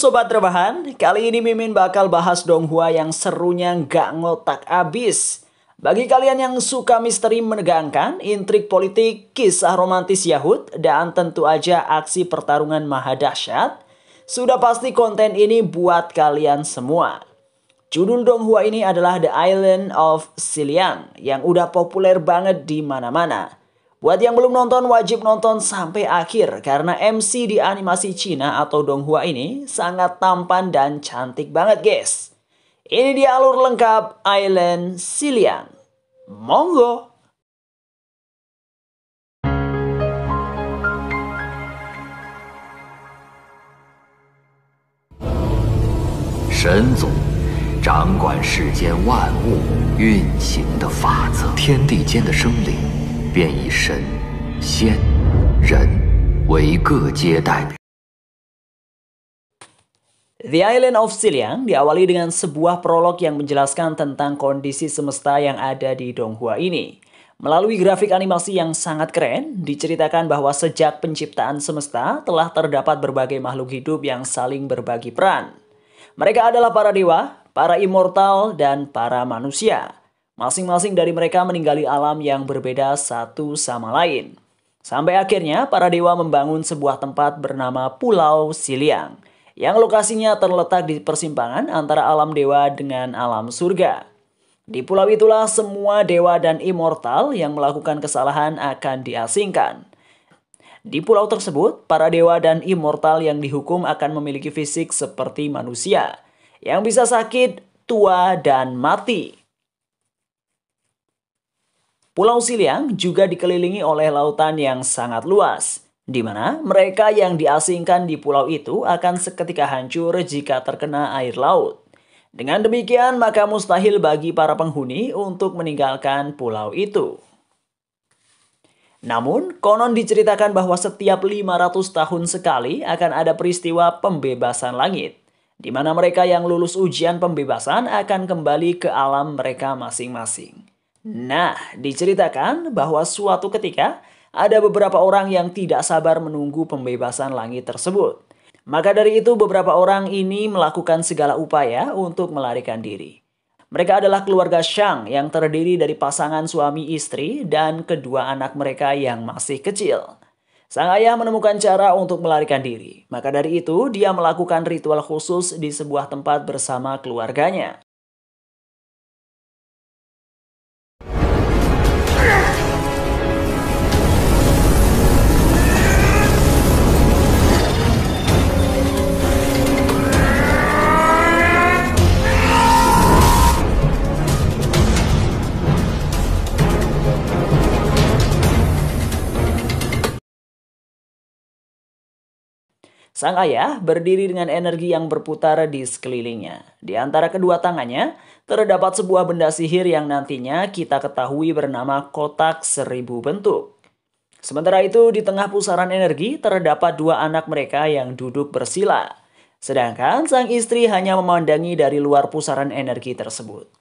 Sobat Rebahan, kali ini Mimin bakal bahas Donghua yang serunya nggak ngotak abis. Bagi kalian yang suka misteri menegangkan, intrik politik, kisah romantis Yahud, dan tentu aja aksi pertarungan maha dahsyat, sudah pasti konten ini buat kalian semua. Judul Donghua ini adalah The Island of Xiliang yang udah populer banget di mana-mana. Buat yang belum nonton wajib nonton sampai akhir karena MC di animasi Cina atau Donghua ini sangat tampan dan cantik banget guys. Ini dia alur lengkap Island Xiliang. Monggo! 神宗掌管世间万物运行的法则，天地间的生灵便以神、仙、人为各阶代表。 The Island of Xiliang diawali dengan sebuah prolog yang menjelaskan tentang kondisi semesta yang ada di Donghua ini. Melalui grafik animasi yang sangat keren, diceritakan bahwa sejak penciptaan semesta telah terdapat berbagai makhluk hidup yang saling berbagi peran. Mereka adalah para dewa, para immortal, dan para manusia. Masing-masing dari mereka meninggali alam yang berbeda satu sama lain. Sampai akhirnya para dewa membangun sebuah tempat bernama Pulau Xiliang, yang lokasinya terletak di persimpangan antara alam dewa dengan alam surga. Di pulau itulah semua dewa dan immortal yang melakukan kesalahan akan diasingkan. Di pulau tersebut, para dewa dan immortal yang dihukum akan memiliki fisik seperti manusia, yang bisa sakit, tua, dan mati. Pulau Xiliang juga dikelilingi oleh lautan yang sangat luas, di mana mereka yang diasingkan di pulau itu akan seketika hancur jika terkena air laut. Dengan demikian, maka mustahil bagi para penghuni untuk meninggalkan pulau itu. Namun, konon diceritakan bahwa setiap 500 tahun sekali akan ada peristiwa pembebasan langit, di mana mereka yang lulus ujian pembebasan akan kembali ke alam mereka masing-masing. Nah, diceritakan bahwa suatu ketika ada beberapa orang yang tidak sabar menunggu pembebasan langit tersebut. Maka dari itu beberapa orang ini melakukan segala upaya untuk melarikan diri. Mereka adalah keluarga Shang yang terdiri dari pasangan suami istri dan kedua anak mereka yang masih kecil. Sang ayah menemukan cara untuk melarikan diri. Maka dari itu dia melakukan ritual khusus di sebuah tempat bersama keluarganya. Sang ayah berdiri dengan energi yang berputar di sekelilingnya. Di antara kedua tangannya, terdapat sebuah benda sihir yang nantinya kita ketahui bernama kotak 1000 bentuk. Sementara itu, di tengah pusaran energi, terdapat dua anak mereka yang duduk bersila. Sedangkan sang istri hanya memandangi dari luar pusaran energi tersebut.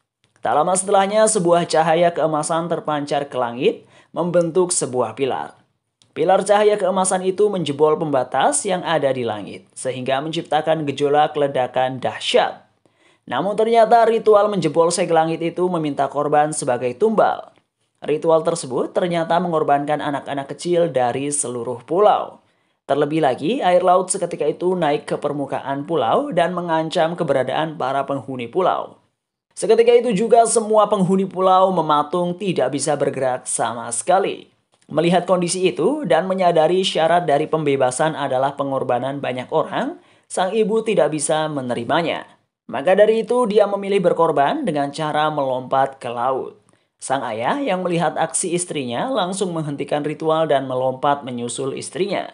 Tak lama setelahnya, sebuah cahaya keemasan terpancar ke langit, membentuk sebuah pilar. Pilar cahaya keemasan itu menjebol pembatas yang ada di langit, sehingga menciptakan gejolak ledakan dahsyat. Namun ternyata ritual menjebol segel langit itu meminta korban sebagai tumbal. Ritual tersebut ternyata mengorbankan anak-anak kecil dari seluruh pulau. Terlebih lagi, air laut seketika itu naik ke permukaan pulau dan mengancam keberadaan para penghuni pulau. Seketika itu juga semua penghuni pulau mematung tidak bisa bergerak sama sekali. Melihat kondisi itu dan menyadari syarat dari pembebasan adalah pengorbanan banyak orang, sang ibu tidak bisa menerimanya. Maka dari itu dia memilih berkorban dengan cara melompat ke laut. Sang ayah yang melihat aksi istrinya langsung menghentikan ritual dan melompat menyusul istrinya.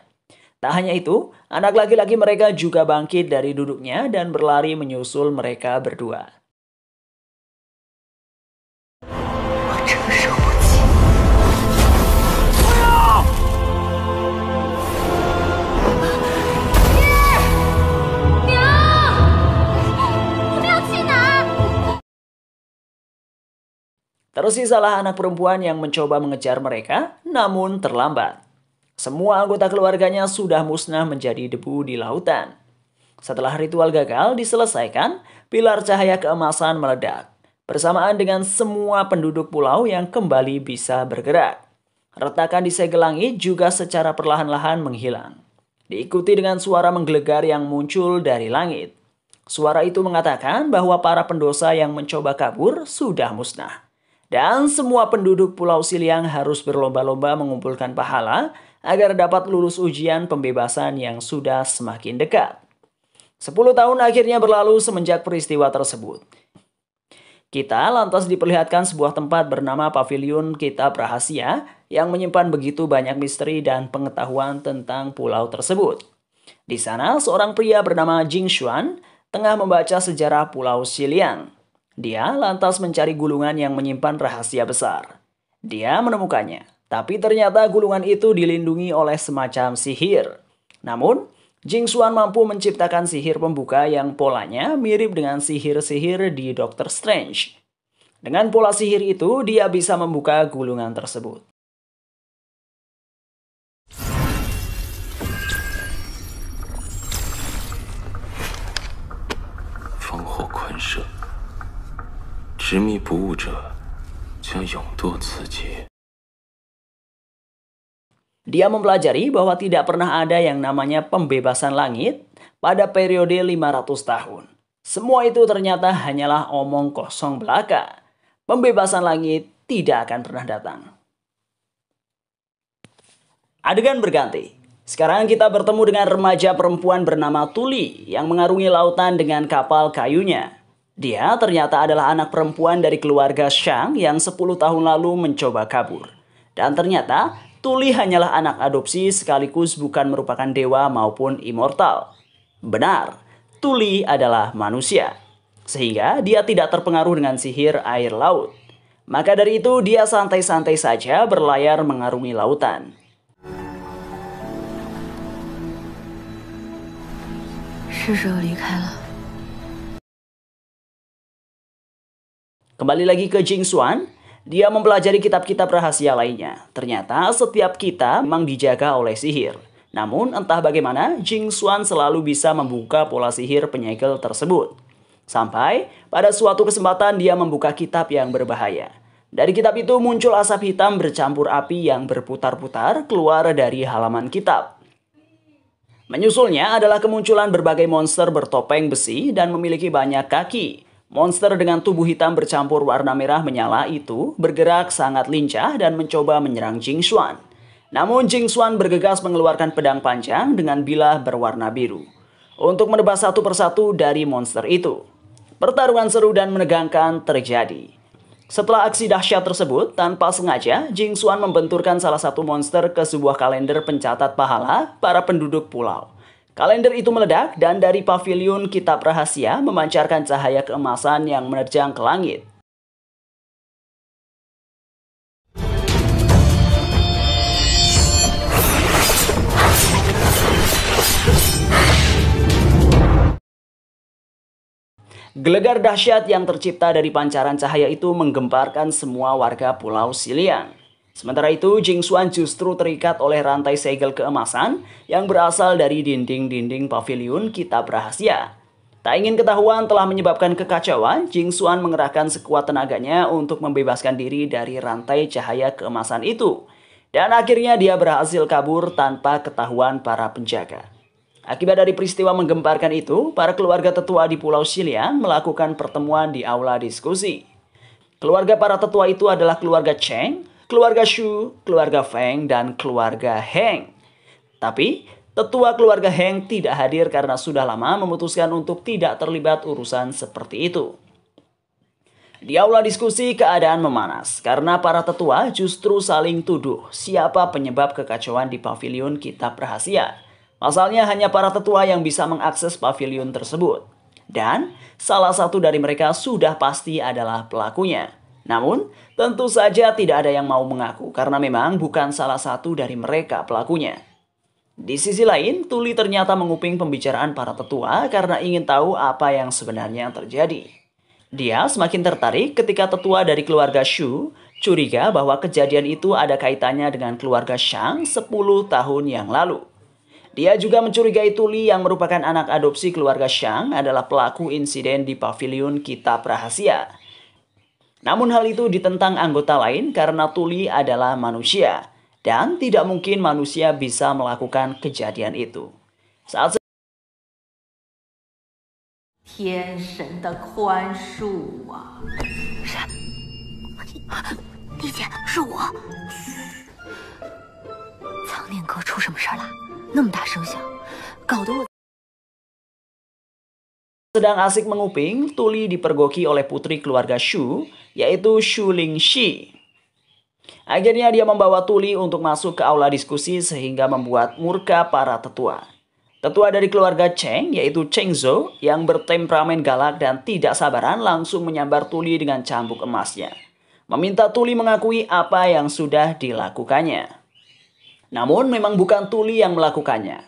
Tak hanya itu, anak laki-laki mereka juga bangkit dari duduknya dan berlari menyusul mereka berdua. Tersisalah anak perempuan yang mencoba mengejar mereka, namun terlambat. Semua anggota keluarganya sudah musnah menjadi debu di lautan. Setelah ritual gagal diselesaikan, pilar cahaya keemasan meledak, bersamaan dengan semua penduduk pulau yang kembali bisa bergerak. Retakan di segel langit juga secara perlahan-lahan menghilang, diikuti dengan suara menggelegar yang muncul dari langit. Suara itu mengatakan bahwa para pendosa yang mencoba kabur sudah musnah. Dan semua penduduk Pulau Siliang harus berlomba-lomba mengumpulkan pahala agar dapat lulus ujian pembebasan yang sudah semakin dekat. 10 tahun akhirnya berlalu semenjak peristiwa tersebut. Kita lantas diperlihatkan sebuah tempat bernama Paviliun Kitab Rahasia yang menyimpan begitu banyak misteri dan pengetahuan tentang pulau tersebut. Di sana, seorang pria bernama Jing Xuan tengah membaca sejarah Pulau Siliang. Dia lantas mencari gulungan yang menyimpan rahasia besar. Dia menemukannya, tapi ternyata gulungan itu dilindungi oleh semacam sihir. Namun, Jing Xuan mampu menciptakan sihir pembuka yang polanya mirip dengan sihir-sihir di Doctor Strange. Dengan pola sihir itu, dia bisa membuka gulungan tersebut. 烽火困舍，执迷不悟者将永堕此劫。 Dia mempelajari bahwa tidak pernah ada yang namanya pembebasan langit pada periode 500 tahun. Semua itu ternyata hanyalah omong kosong belaka. Pembebasan langit tidak akan pernah datang. Adegan berganti. Sekarang kita bertemu dengan remaja perempuan bernama Tuli yang mengarungi lautan dengan kapal kayunya. Dia ternyata adalah anak perempuan dari keluarga Shang yang 10 tahun lalu mencoba kabur. Dan ternyata Tuli hanyalah anak adopsi sekaligus bukan merupakan dewa maupun immortal. Benar, Tuli adalah manusia. Sehingga dia tidak terpengaruh dengan sihir air laut. Maka dari itu dia santai-santai saja berlayar mengarungi lautan. Kembali lagi ke Jing Xuan, dia mempelajari kitab-kitab rahasia lainnya. Ternyata setiap kitab memang dijaga oleh sihir. Namun entah bagaimana Jing Xuan selalu bisa membuka pola sihir penyegel tersebut. Sampai pada suatu kesempatan dia membuka kitab yang berbahaya. Dari kitab itu muncul asap hitam bercampur api yang berputar-putar keluar dari halaman kitab. Menyusulnya adalah kemunculan berbagai monster bertopeng besi dan memiliki banyak kaki. Monster dengan tubuh hitam bercampur warna merah menyala itu bergerak sangat lincah dan mencoba menyerang Jing Xuan. Namun Jing Xuan bergegas mengeluarkan pedang panjang dengan bilah berwarna biru untuk menebas satu persatu dari monster itu. Pertarungan seru dan menegangkan terjadi. Setelah aksi dahsyat tersebut, tanpa sengaja, Jing Xuan membenturkan salah satu monster ke sebuah kalender pencatat pahala para penduduk pulau. Kalender itu meledak dan dari paviliun kitab rahasia memancarkan cahaya keemasan yang menerjang ke langit. Gelegar dahsyat yang tercipta dari pancaran cahaya itu menggemparkan semua warga Pulau Siliang. Sementara itu, Jing Xuan justru terikat oleh rantai segel keemasan yang berasal dari dinding-dinding paviliun kitab rahasia. Tak ingin ketahuan telah menyebabkan kekacauan, Jing Xuan mengerahkan sekuat tenaganya untuk membebaskan diri dari rantai cahaya keemasan itu. Dan akhirnya dia berhasil kabur tanpa ketahuan para penjaga. Akibat dari peristiwa menggemparkan itu, para keluarga tetua di Pulau Siliang melakukan pertemuan di aula diskusi. Keluarga para tetua itu adalah keluarga Cheng, keluarga Shu, keluarga Feng, dan keluarga Heng. Tapi, tetua keluarga Heng tidak hadir karena sudah lama memutuskan untuk tidak terlibat urusan seperti itu. Di aula diskusi keadaan memanas karena para tetua justru saling tuduh siapa penyebab kekacauan di paviliun kitab rahasia. Pasalnya hanya para tetua yang bisa mengakses paviliun tersebut. Dan salah satu dari mereka sudah pasti adalah pelakunya. Namun, tentu saja tidak ada yang mau mengaku karena memang bukan salah satu dari mereka pelakunya. Di sisi lain, Tuli ternyata menguping pembicaraan para tetua karena ingin tahu apa yang sebenarnya terjadi. Dia semakin tertarik ketika tetua dari keluarga Shu curiga bahwa kejadian itu ada kaitannya dengan keluarga Shang 10 tahun yang lalu. Dia juga mencurigai Tuli yang merupakan anak adopsi keluarga Shang adalah pelaku insiden di pavilion kitab rahasia. Namun hal itu ditentang anggota lain karena Tuli adalah manusia dan tidak mungkin manusia bisa melakukan kejadian itu. Saat 天神的宽恕啊！丽姐，是我。苍念阁出什么事儿了？那么大声响，搞得我。 sedang asik menguping, Tuli dipergoki oleh putri keluarga Shu, yaitu Shu Lingxi. Akhirnya dia membawa Tuli untuk masuk ke aula diskusi sehingga membuat murka para tetua. Tetua dari keluarga Cheng, yaitu Cheng Zhou, yang bertemperamen galak dan tidak sabaran langsung menyambar Tuli dengan cambuk emasnya. Meminta Tuli mengakui apa yang sudah dilakukannya. Namun memang bukan Tuli yang melakukannya.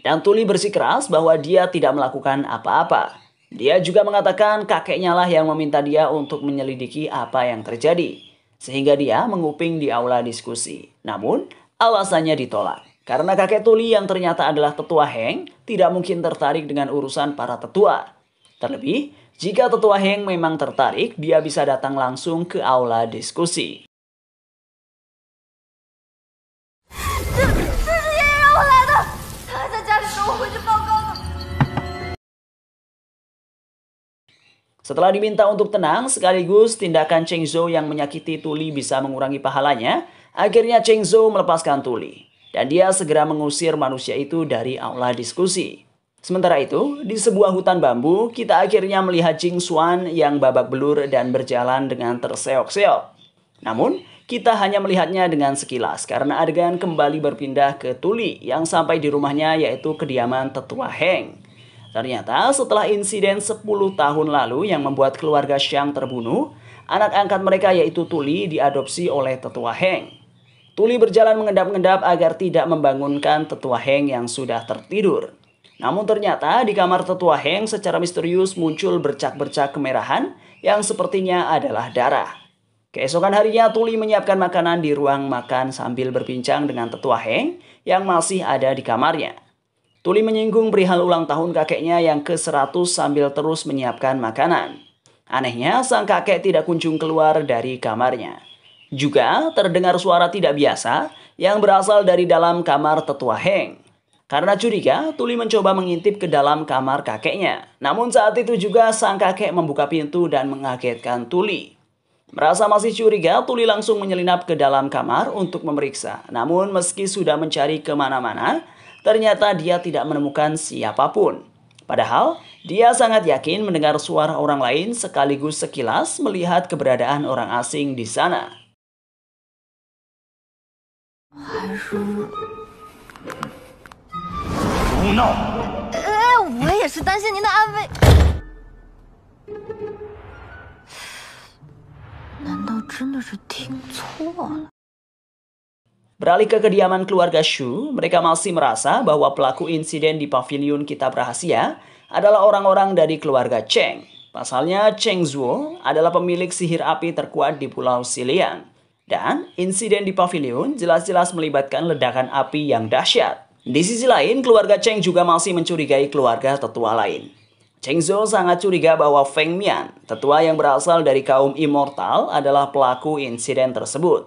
Dan Tuli bersikeras bahwa dia tidak melakukan apa-apa. Dia juga mengatakan kakeknya lah yang meminta dia untuk menyelidiki apa yang terjadi. Sehingga dia menguping di aula diskusi. Namun alasannya ditolak. Karena kakek Tuli yang ternyata adalah tetua Heng tidak mungkin tertarik dengan urusan para tetua. Terlebih, jika tetua Heng memang tertarik, dia bisa datang langsung ke aula diskusi. Setelah diminta untuk tenang, sekaligus tindakan Cheng Zhou yang menyakiti Tuli bisa mengurangi pahalanya, akhirnya Cheng Zhou melepaskan Tuli. Dan dia segera mengusir manusia itu dari aula diskusi. Sementara itu, di sebuah hutan bambu, kita akhirnya melihat Jing Xuan yang babak belur dan berjalan dengan terseok-seok. Namun, kita hanya melihatnya dengan sekilas karena adegan kembali berpindah ke Tuli yang sampai di rumahnya yaitu kediaman tetua Heng. Ternyata setelah insiden 10 tahun lalu yang membuat keluarga Shang terbunuh, anak angkat mereka yaitu Tuli diadopsi oleh tetua Heng. Tuli berjalan mengendap-endap agar tidak membangunkan tetua Heng yang sudah tertidur. Namun ternyata di kamar tetua Heng secara misterius muncul bercak-bercak kemerahan yang sepertinya adalah darah. Keesokan harinya Tuli menyiapkan makanan di ruang makan sambil berbincang dengan tetua Heng yang masih ada di kamarnya. Tuli menyinggung perihal ulang tahun kakeknya yang ke-100 sambil terus menyiapkan makanan. Anehnya, sang kakek tidak kunjung keluar dari kamarnya. Juga terdengar suara tidak biasa yang berasal dari dalam kamar tetua Heng. Karena curiga, Tuli mencoba mengintip ke dalam kamar kakeknya. Namun saat itu juga sang kakek membuka pintu dan mengagetkan Tuli. Merasa masih curiga, Tuli langsung menyelinap ke dalam kamar untuk memeriksa. Namun meski sudah mencari kemana-mana, ternyata dia tidak menemukan siapapun. Padahal, dia sangat yakin mendengar suara orang lain sekaligus sekilas melihat keberadaan orang asing di sana. 胡闹！我也是担心您的安危。难道真的是听错了？ Beralih ke kediaman keluarga Shu, mereka masih merasa bahwa pelaku insiden di pavilion kitab rahasia adalah orang-orang dari keluarga Cheng. Pasalnya, Cheng Zhuo adalah pemilik sihir api terkuat di Pulau Xiliang. Dan insiden di pavilion jelas-jelas melibatkan ledakan api yang dahsyat. Di sisi lain, keluarga Cheng juga masih mencurigai keluarga tetua lain. Cheng Zhou sangat curiga bahwa Feng Mian, tetua yang berasal dari kaum immortal, adalah pelaku insiden tersebut.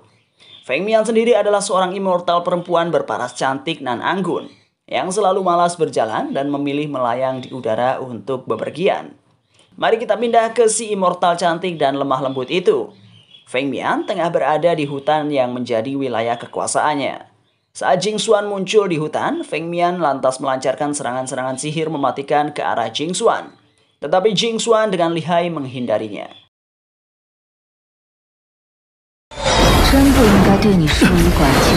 Feng Mian sendiri adalah seorang immortal perempuan berparas cantik nan anggun, yang selalu malas berjalan dan memilih melayang di udara untuk bepergian. Mari kita pindah ke si immortal cantik dan lemah lembut itu. Feng Mian tengah berada di hutan yang menjadi wilayah kekuasaannya. Saat Jing Xuan muncul di hutan, Feng Mian lantas melancarkan serangan-serangan sihir mematikan ke arah Jing Xuan. Tetapi Jing Xuan dengan lihai menghindarinya. 真不应该对你疏于管教，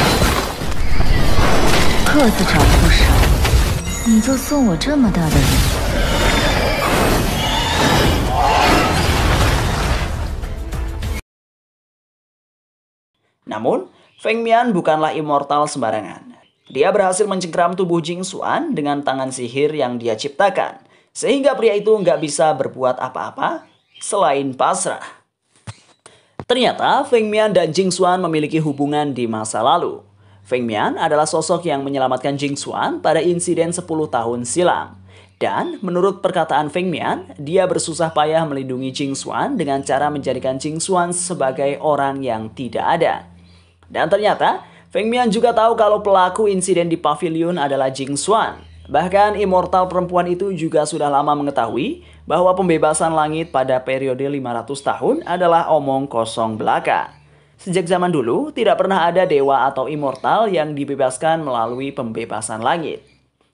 个子长不少，你就送我这么大的礼。Namun, Feng Mian bukanlah immortal sembarangan. Dia berhasil mencengkram tubuh Jing Xuan dengan tangan sihir yang dia ciptakan, sehingga pria itu nggak bisa berbuat apa-apa selain pasrah. Ternyata Feng Mian dan Jing Xuan memiliki hubungan di masa lalu. Feng Mian adalah sosok yang menyelamatkan Jing Xuan pada insiden 10 tahun silam. Dan menurut perkataan Feng Mian, dia bersusah payah melindungi Jing Xuan dengan cara menjadikan Jing Xuan sebagai orang yang tidak ada. Dan ternyata, Feng Mian juga tahu kalau pelaku insiden di pavilion adalah Jing Xuan. Bahkan immortal perempuan itu juga sudah lama mengetahui bahwa pembebasan langit pada periode 500 tahun adalah omong kosong belaka. Sejak zaman dulu, tidak pernah ada dewa atau immortal yang dibebaskan melalui pembebasan langit.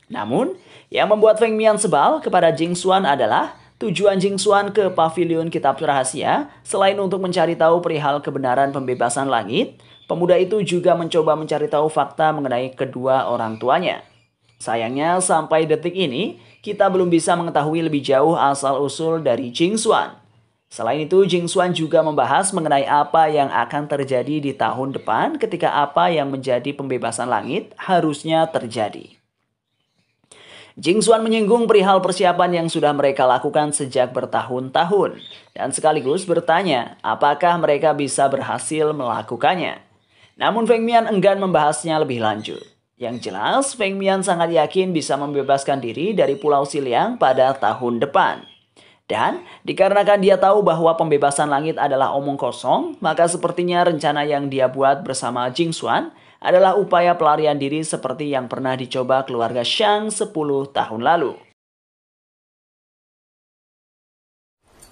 Namun, yang membuat Feng Mian sebal kepada Jing Xuan adalah tujuan Jing Xuan ke pavilion kitab rahasia. Selain untuk mencari tahu perihal kebenaran pembebasan langit, pemuda itu juga mencoba mencari tahu fakta mengenai kedua orang tuanya. Sayangnya, sampai detik ini, kita belum bisa mengetahui lebih jauh asal-usul dari Jing Xuan. Selain itu, Jing Xuan juga membahas mengenai apa yang akan terjadi di tahun depan ketika apa yang menjadi pembebasan langit harusnya terjadi. Jing Xuan menyinggung perihal persiapan yang sudah mereka lakukan sejak bertahun-tahun dan sekaligus bertanya apakah mereka bisa berhasil melakukannya. Namun Feng Mian enggan membahasnya lebih lanjut. Yang jelas, Feng Mian sangat yakin bisa membebaskan diri dari Pulau Xiliang pada tahun depan. Dan dikarenakan dia tahu bahwa pembebasan langit adalah omong kosong, maka sepertinya rencana yang dia buat bersama Jing Xuan adalah upaya pelarian diri seperti yang pernah dicoba keluarga Shang 10 tahun lalu.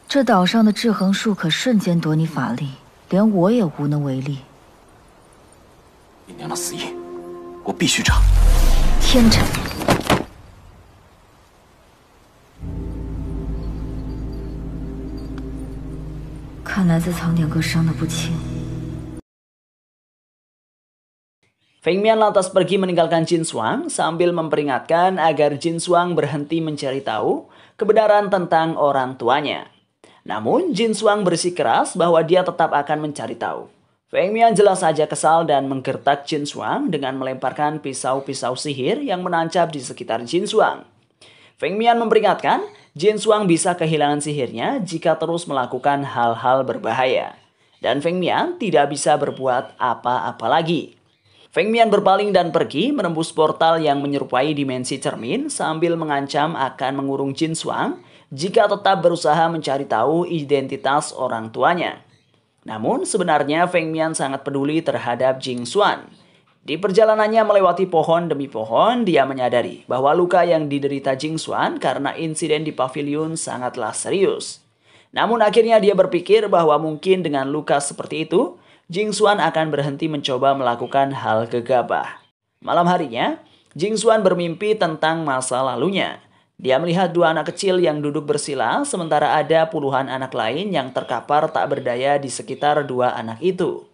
这岛上的制衡术可瞬间夺你法力，连我也无能为力。你娘的死印，我必须查。天辰。 看来在藏点阁伤得不轻。Feng Mian lantas pergi meninggalkan Jin Xuang sambil memperingatkan agar Jin Xuang berhenti mencari tahu kebenaran tentang orang tuanya. Namun Jin Xuang bersikeras bahwa dia tetap akan mencari tahu. Feng Mian jelas saja kesal dan menggertak Jin Xuang dengan melemparkan pisau-pisau sihir yang menancap di sekitar Jin Xuang. Feng Mian memperingatkan, Jin Xuang bisa kehilangan sihirnya jika terus melakukan hal-hal berbahaya. Dan Feng Mian tidak bisa berbuat apa-apa lagi. Feng Mian berpaling dan pergi menembus portal yang menyerupai dimensi cermin sambil mengancam akan mengurung Jin Xuang jika tetap berusaha mencari tahu identitas orang tuanya. Namun sebenarnya Feng Mian sangat peduli terhadap Jing Xuan. Di perjalanannya melewati pohon demi pohon, dia menyadari bahwa luka yang diderita Jing Xuan karena insiden di pavilion sangatlah serius. Namun akhirnya dia berpikir bahwa mungkin dengan luka seperti itu, Jing Xuan akan berhenti mencoba melakukan hal gegabah. Malam harinya, Jing Xuan bermimpi tentang masa lalunya. Dia melihat dua anak kecil yang duduk bersila, sementara ada puluhan anak lain yang terkapar tak berdaya di sekitar dua anak itu.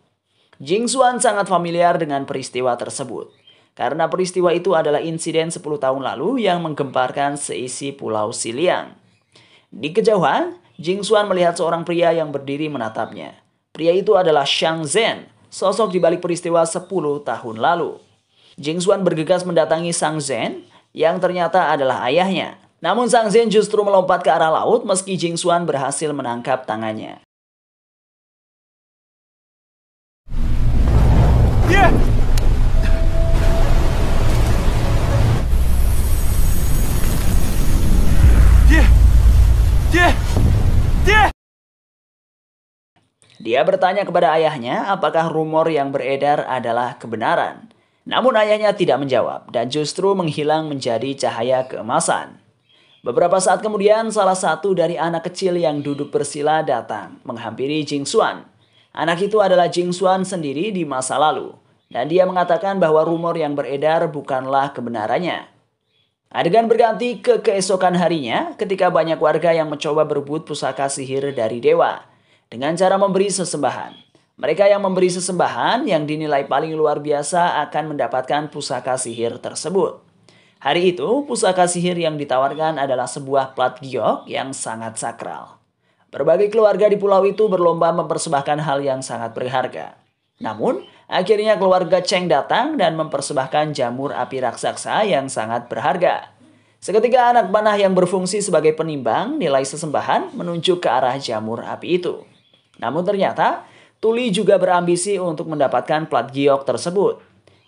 Jing Xuan sangat familiar dengan peristiwa tersebut. Karena peristiwa itu adalah insiden 10 tahun lalu yang menggemparkan seisi Pulau Xiliang. Di kejauhan, Jing Xuan melihat seorang pria yang berdiri menatapnya. Pria itu adalah Shang Zhen, sosok di balik peristiwa 10 tahun lalu. Jing Xuan bergegas mendatangi Shang Zhen yang ternyata adalah ayahnya. Namun Shang Zhen justru melompat ke arah laut meski Jing Xuan berhasil menangkap tangannya. Dia bertanya kepada ayahnya apakah rumor yang beredar adalah kebenaran. Namun ayahnya tidak menjawab dan justru menghilang menjadi cahaya keemasan. Beberapa saat kemudian salah satu dari anak kecil yang duduk bersila datang menghampiri Jing Xuan. Anak itu adalah Jing Xuan sendiri di masa lalu. Dan dia mengatakan bahwa rumor yang beredar bukanlah kebenarannya. Adegan berganti ke keesokan harinya ketika banyak warga yang mencoba berebut pusaka sihir dari dewa dengan cara memberi sesembahan. Mereka yang memberi sesembahan yang dinilai paling luar biasa akan mendapatkan pusaka sihir tersebut. Hari itu, pusaka sihir yang ditawarkan adalah sebuah plat giok yang sangat sakral. Berbagai keluarga di pulau itu berlomba mempersembahkan hal yang sangat berharga. Namun, akhirnya keluarga Cheng datang dan mempersembahkan jamur api raksasa yang sangat berharga. Seketika anak panah yang berfungsi sebagai penimbang nilai sesembahan menunjuk ke arah jamur api itu. Namun ternyata, Tuli juga berambisi untuk mendapatkan plat giok tersebut.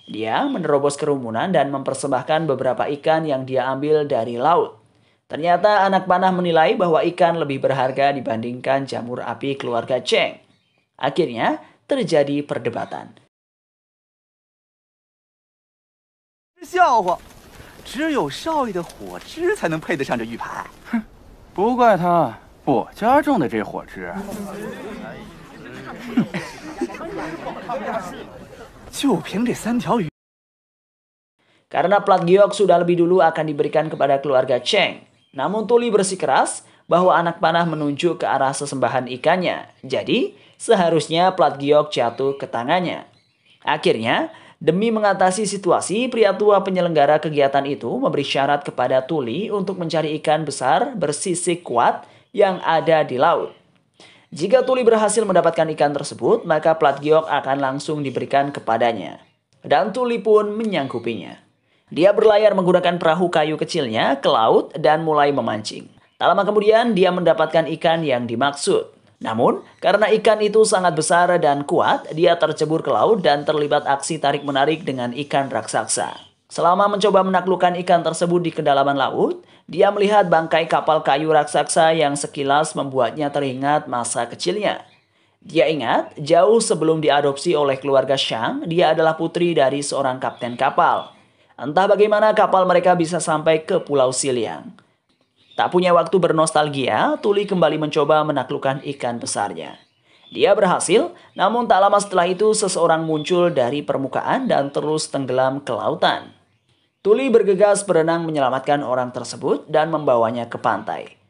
Dia menerobos kerumunan dan mempersembahkan beberapa ikan yang dia ambil dari laut. Ternyata anak panah menilai bahwa ikan lebih berharga dibandingkan jamur api keluarga Cheng. Akhirnya terjadi perdebatan. 笑话，只有少爷的火汁才能配得上这玉牌。哼，不怪他，我家种的这火汁，就凭这3条鱼。 Karena plat giok sudah lebih dulu akan diberikan kepada keluarga Cheng. Namun Tuli bersikeras bahwa anak panah menunjuk ke arah sesembahan ikannya. Jadi seharusnya plat giok jatuh ke tangannya. Akhirnya, demi mengatasi situasi, pria tua penyelenggara kegiatan itu memberi syarat kepada Tuli untuk mencari ikan besar bersisik kuat yang ada di laut. Jika Tuli berhasil mendapatkan ikan tersebut, maka plat giok akan langsung diberikan kepadanya. Dan Tuli pun menyanggupinya. Dia berlayar menggunakan perahu kayu kecilnya ke laut dan mulai memancing. Tak lama kemudian dia mendapatkan ikan yang dimaksud. Namun, karena ikan itu sangat besar dan kuat, dia tercebur ke laut dan terlibat aksi tarik-menarik dengan ikan raksasa. Selama mencoba menaklukkan ikan tersebut di kedalaman laut, dia melihat bangkai kapal kayu raksasa yang sekilas membuatnya teringat masa kecilnya. Dia ingat, jauh sebelum diadopsi oleh keluarga Shang, dia adalah putri dari seorang kapten kapal. Entah bagaimana kapal mereka bisa sampai ke Pulau Siliang. Tak punya waktu bernostalgia, Tuli kembali mencoba menaklukkan ikan besarnya. Dia berhasil, namun tak lama setelah itu seseorang muncul dari permukaan dan terus tenggelam ke lautan. Tuli bergegas berenang menyelamatkan orang tersebut dan membawanya ke pantai.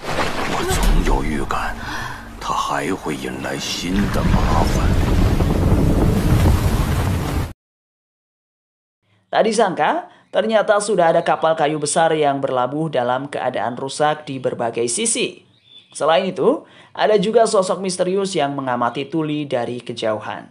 我总有预感，他还会引来新的麻烦。 Tak disangka, ternyata sudah ada kapal kayu besar yang berlabuh dalam keadaan rusak di berbagai sisi. Selain itu, ada juga sosok misterius yang mengamati Tuli dari kejauhan.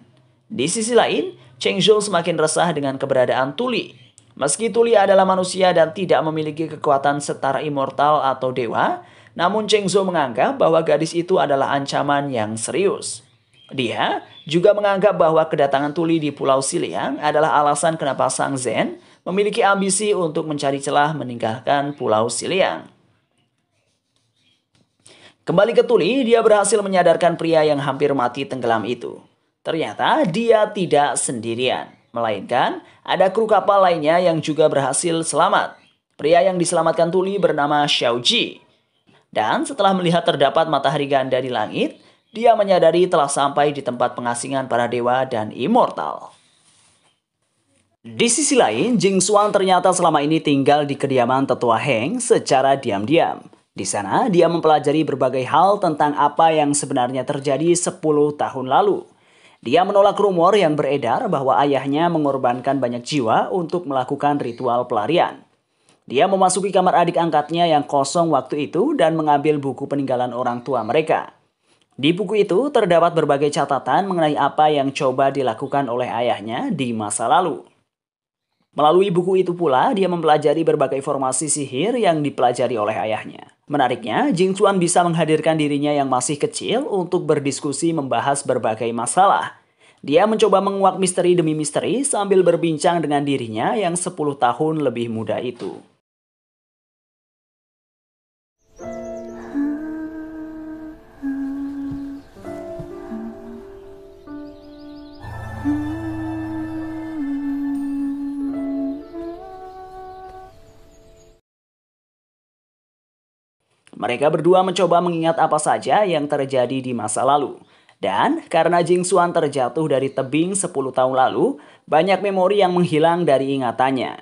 Di sisi lain, Cheng Zhou semakin resah dengan keberadaan Tuli. Meski Tuli adalah manusia dan tidak memiliki kekuatan setara immortal atau dewa, namun Cheng Zhou menganggap bahwa gadis itu adalah ancaman yang serius. Dia juga menganggap bahwa kedatangan Tuli di Pulau Siliang adalah alasan kenapa Sang Zhen memiliki ambisi untuk mencari celah meninggalkan Pulau Siliang. Kembali ke Tuli, dia berhasil menyadarkan pria yang hampir mati tenggelam itu. Ternyata dia tidak sendirian, melainkan ada kru kapal lainnya yang juga berhasil selamat. Pria yang diselamatkan Tuli bernama Xiao Ji. Dan setelah melihat terdapat matahari ganda di langit, dia menyadari telah sampai di tempat pengasingan para dewa dan immortal. Di sisi lain, Jing Xuan ternyata selama ini tinggal di kediaman tetua Heng secara diam-diam. Di sana, dia mempelajari berbagai hal tentang apa yang sebenarnya terjadi 10 tahun lalu. Dia menolak rumor yang beredar bahwa ayahnya mengorbankan banyak jiwa untuk melakukan ritual pelarian. Dia memasuki kamar adik angkatnya yang kosong waktu itu dan mengambil buku peninggalan orang tua mereka. Di buku itu terdapat berbagai catatan mengenai apa yang coba dilakukan oleh ayahnya di masa lalu. Melalui buku itu pula, dia mempelajari berbagai formasi sihir yang dipelajari oleh ayahnya. Menariknya, Jing Xuan bisa menghadirkan dirinya yang masih kecil untuk berdiskusi membahas berbagai masalah. Dia mencoba menguak misteri demi misteri sambil berbincang dengan dirinya yang 10 tahun lebih muda itu. Mereka berdua mencoba mengingat apa saja yang terjadi di masa lalu. Dan karena Jing Xuan terjatuh dari tebing 10 tahun lalu, banyak memori yang menghilang dari ingatannya.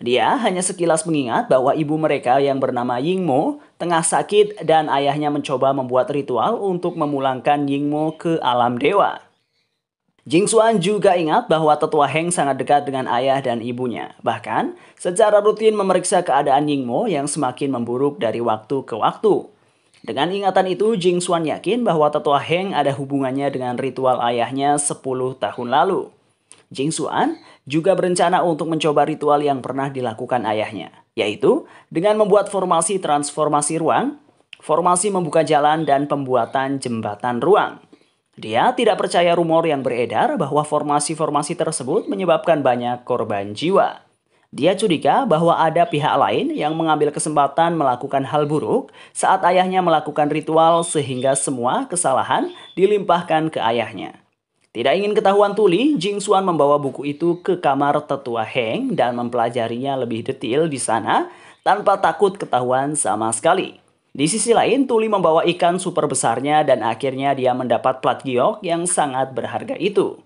Dia hanya sekilas mengingat bahwa ibu mereka yang bernama Yingmo tengah sakit dan ayahnya mencoba membuat ritual untuk memulangkan Yingmo ke alam dewa. Jing Xuan juga ingat bahwa tetua Heng sangat dekat dengan ayah dan ibunya. Bahkan, secara rutin memeriksa keadaan Yingmo yang semakin memburuk dari waktu ke waktu. Dengan ingatan itu, Jing Xuan yakin bahwa tetua Heng ada hubungannya dengan ritual ayahnya 10 tahun lalu. Jing Xuan juga berencana untuk mencoba ritual yang pernah dilakukan ayahnya, yaitu dengan membuat formasi transformasi ruang, formasi membuka jalan, dan pembuatan jembatan ruang. Dia tidak percaya rumor yang beredar bahwa formasi-formasi tersebut menyebabkan banyak korban jiwa. Dia curiga bahwa ada pihak lain yang mengambil kesempatan melakukan hal buruk saat ayahnya melakukan ritual sehingga semua kesalahan dilimpahkan ke ayahnya. Tidak ingin ketahuan tuli, Jing Xuan membawa buku itu ke kamar tetua Heng dan mempelajarinya lebih detail di sana tanpa takut ketahuan sama sekali. Di sisi lain, Tuli membawa ikan super besarnya dan akhirnya dia mendapat plat giok yang sangat berharga itu.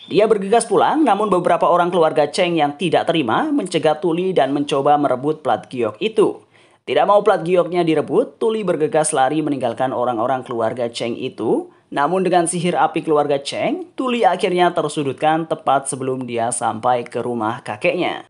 Dia bergegas pulang, namun beberapa orang keluarga Cheng yang tidak terima mencegat Tuli dan mencoba merebut plat giok itu. Tidak mau plat gioknya direbut, Tuli bergegas lari meninggalkan orang-orang keluarga Cheng itu. Namun dengan sihir api keluarga Cheng, Tuli akhirnya tersudutkan tepat sebelum dia sampai ke rumah kakeknya.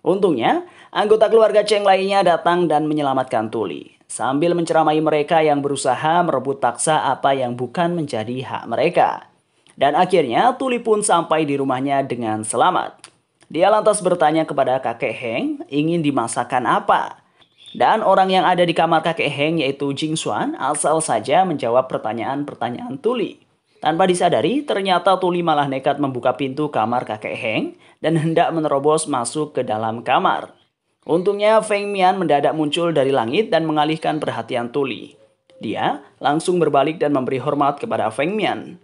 Untungnya, anggota keluarga Cheng lainnya datang dan menyelamatkan Tuli, sambil menceramai mereka yang berusaha merebut paksa apa yang bukan menjadi hak mereka. Dan akhirnya Tuli pun sampai di rumahnya dengan selamat. Dia lantas bertanya kepada kakek Heng ingin dimasakkan apa. Dan orang yang ada di kamar kakek Heng yaitu Jing Xuan asal saja menjawab pertanyaan-pertanyaan Tuli. Tanpa disadari, ternyata Tuli malah nekat membuka pintu kamar kakek Heng dan hendak menerobos masuk ke dalam kamar. Untungnya Feng Mian mendadak muncul dari langit dan mengalihkan perhatian Tuli. Dia langsung berbalik dan memberi hormat kepada Feng Mian.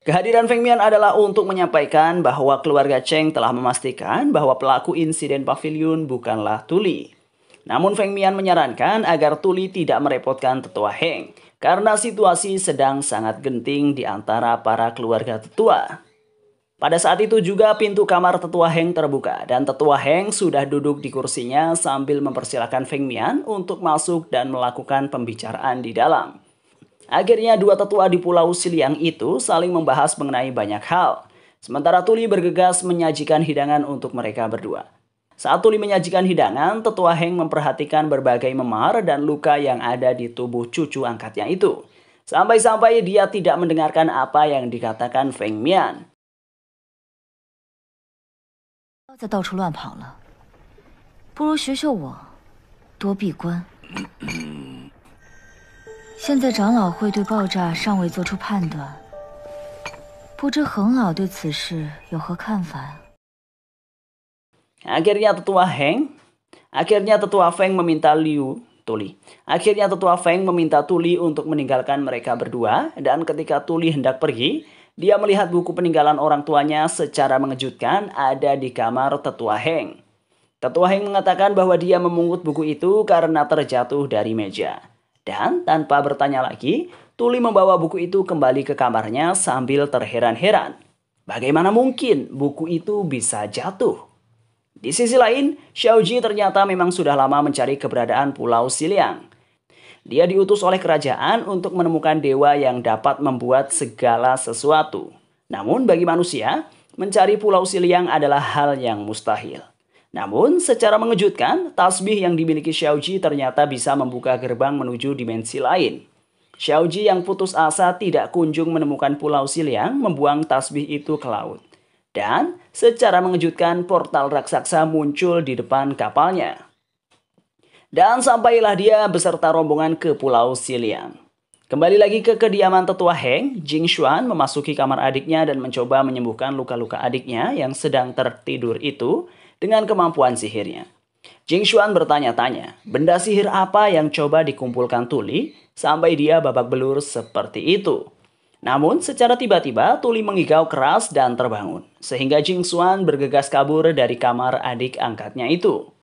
Kehadiran Feng Mian adalah untuk menyampaikan bahwa keluarga Cheng telah memastikan bahwa pelaku insiden pavilion bukanlah Tuli. Namun Feng Mian menyarankan agar Tuli tidak merepotkan tetua Heng, karena situasi sedang sangat genting di antara para keluarga tetua. Pada saat itu juga pintu kamar tetua Heng terbuka dan tetua Heng sudah duduk di kursinya sambil mempersilahkan Feng Mian untuk masuk dan melakukan pembicaraan di dalam. Akhirnya dua tetua di Pulau Siliang itu saling membahas mengenai banyak hal. Sementara Tuli bergegas menyajikan hidangan untuk mereka berdua. Saat Tuli menyajikan hidangan, tetua Heng memperhatikan berbagai memar dan luka yang ada di tubuh cucu angkatnya itu. Sampai-sampai dia tidak mendengarkan apa yang dikatakan Feng Mian. 不要再到处乱跑了，不如学学我，多闭关。现在长老会对爆炸尚未做出判断，不知恒老对此事有何看法呀？ Akhirnya tetua Feng meminta Tuli untuk meninggalkan mereka berdua, dan ketika Tuli hendak pergi, dia melihat buku peninggalan orang tuanya secara mengejutkan ada di kamar tetua Heng. Tetua Heng mengatakan bahwa dia memungut buku itu karena terjatuh dari meja. Dan tanpa bertanya lagi, Tuli membawa buku itu kembali ke kamarnya sambil terheran-heran. Bagaimana mungkin buku itu bisa jatuh? Di sisi lain, Xiaoji ternyata memang sudah lama mencari keberadaan Pulau Siliang. Dia diutus oleh kerajaan untuk menemukan dewa yang dapat membuat segala sesuatu. Namun bagi manusia, mencari Pulau Siliang adalah hal yang mustahil. Namun secara mengejutkan, tasbih yang dimiliki Xiaoji ternyata bisa membuka gerbang menuju dimensi lain. Xiaoji yang putus asa tidak kunjung menemukan Pulau Siliang membuang tasbih itu ke laut. Dan secara mengejutkan portal raksasa muncul di depan kapalnya. Dan sampailah dia beserta rombongan ke Pulau Siliang. Kembali lagi ke kediaman tetua Heng, Jing Xuan memasuki kamar adiknya dan mencoba menyembuhkan luka-luka adiknya yang sedang tertidur itu dengan kemampuan sihirnya. Jing Xuan bertanya-tanya, benda sihir apa yang coba dikumpulkan Tuli sampai dia babak belur seperti itu. Namun secara tiba-tiba Tuli mengigau keras dan terbangun, sehingga Jing Xuan bergegas kabur dari kamar adik angkatnya itu.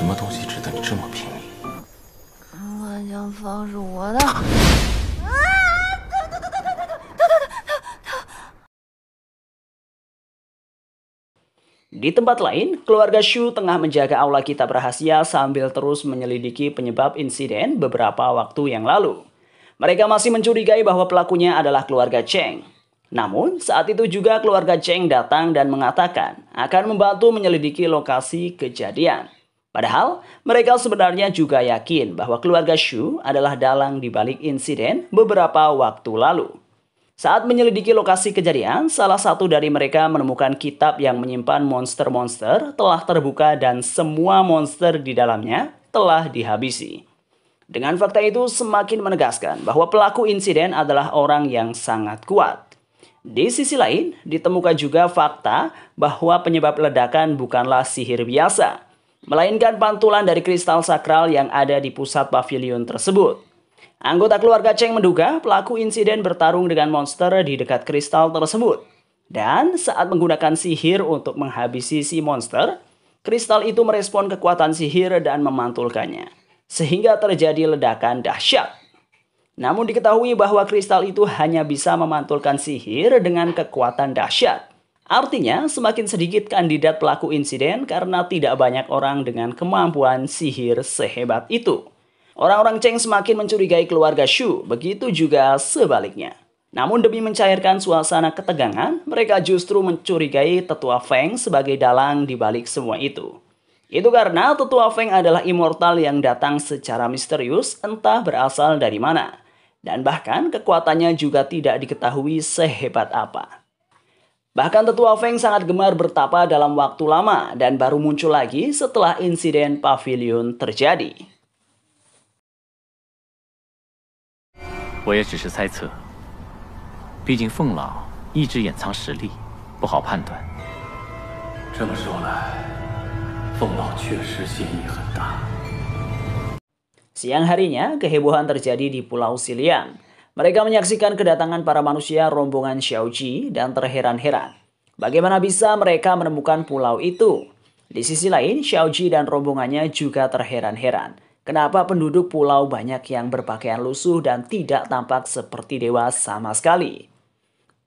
Apa东西值得你这么拼命？万江方是我的。 Di tempat lain, keluarga Shu tengah menjaga aula kitab rahasia sambil terus menyelidiki penyebab insiden beberapa waktu yang lalu. Mereka masih mencurigai bahwa pelakunya adalah keluarga Cheng. Namun, saat itu juga keluarga Cheng datang dan mengatakan akan membantu menyelidiki lokasi kejadian. Padahal, mereka sebenarnya juga yakin bahwa keluarga Shu adalah dalang di balik insiden beberapa waktu lalu. Saat menyelidiki lokasi kejadian, salah satu dari mereka menemukan kitab yang menyimpan monster-monster telah terbuka dan semua monster di dalamnya telah dihabisi. Dengan fakta itu semakin menegaskan bahwa pelaku insiden adalah orang yang sangat kuat. Di sisi lain, ditemukan juga fakta bahwa penyebab ledakan bukanlah sihir biasa, melainkan pantulan dari kristal sakral yang ada di pusat pavilion tersebut. Anggota keluarga Cheng menduga pelaku insiden bertarung dengan monster di dekat kristal tersebut. Dan saat menggunakan sihir untuk menghabisi si monster, kristal itu merespon kekuatan sihir dan memantulkannya, sehingga terjadi ledakan dahsyat. Namun diketahui bahwa kristal itu hanya bisa memantulkan sihir dengan kekuatan dahsyat. Artinya semakin sedikit kandidat pelaku insiden karena tidak banyak orang dengan kemampuan sihir sehebat itu. Orang-orang Cheng semakin mencurigai keluarga Shu, begitu juga sebaliknya. Namun demi mencairkan suasana ketegangan, mereka justru mencurigai Tetua Feng sebagai dalang di balik semua itu. Itu karena Tetua Feng adalah immortal yang datang secara misterius entah berasal dari mana. Dan bahkan kekuatannya juga tidak diketahui sehebat apa. Bahkan Tetua Feng sangat gemar bertapa dalam waktu lama dan baru muncul lagi setelah insiden pavilion terjadi. 我也只是猜测，毕竟凤老一直掩藏实力，不好判断。这么说来，凤老确实嫌疑很大。 Siang harinya, kehebohan terjadi di Pulau Xiliang. Mereka menyaksikan kedatangan para manusia rombongan Xiaoji dan terheran-heran. Bagaimana bisa mereka menemukan pulau itu? Di sisi lain, Xiaoji dan rombongannya juga terheran-heran. Kenapa penduduk pulau banyak yang berpakaian lusuh dan tidak tampak seperti dewa sama sekali?